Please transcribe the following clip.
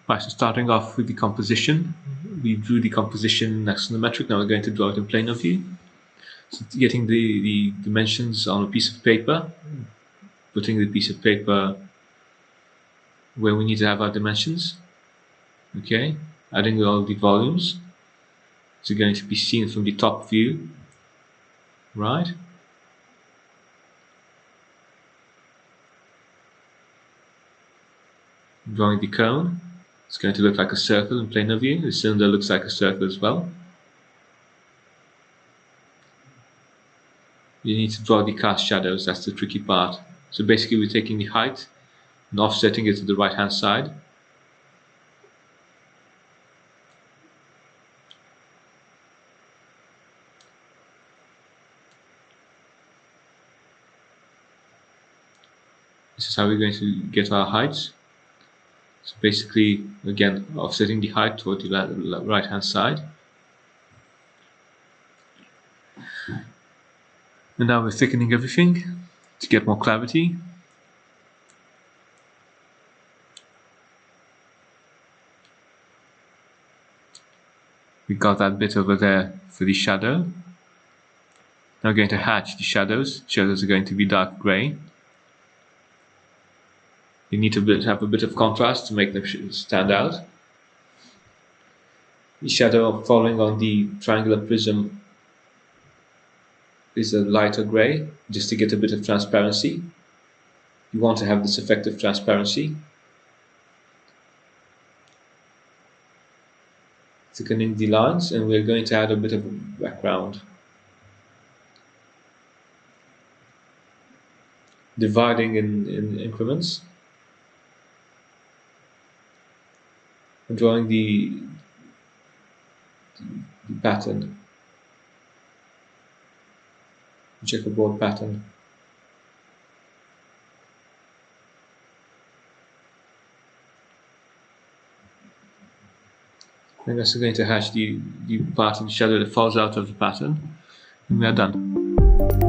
Right, so starting off with the composition, we drew the composition axonometric. Now we're going to draw it in planar view. So getting the dimensions on a piece of paper, putting the piece of paper where we need to have our dimensions. Okay, adding all the volumes. So going to be seen from the top view, right? Drawing the cone. It's going to look like a circle in planar view. The cylinder looks like a circle as well. You need to draw the cast shadows. That's the tricky part. So basically we're taking the height and offsetting it to the right hand side. This is how we're going to get our heights. So basically, again, offsetting the height toward the right hand side. And now we're thickening everything to get more clarity. We got that bit over there for the shadow. Now we're going to hatch the shadows. Shadows are going to be dark gray. You need to have a bit of contrast to make them stand out. The shadow falling on the triangular prism is a lighter gray, just to get a bit of transparency. You want to have this effect of transparency. Thickening the lines, and we're going to add a bit of a background. Dividing in increments. And drawing the pattern, checkerboard pattern. I'm also going to hatch the part of the shadow that falls out of the pattern, and we are done.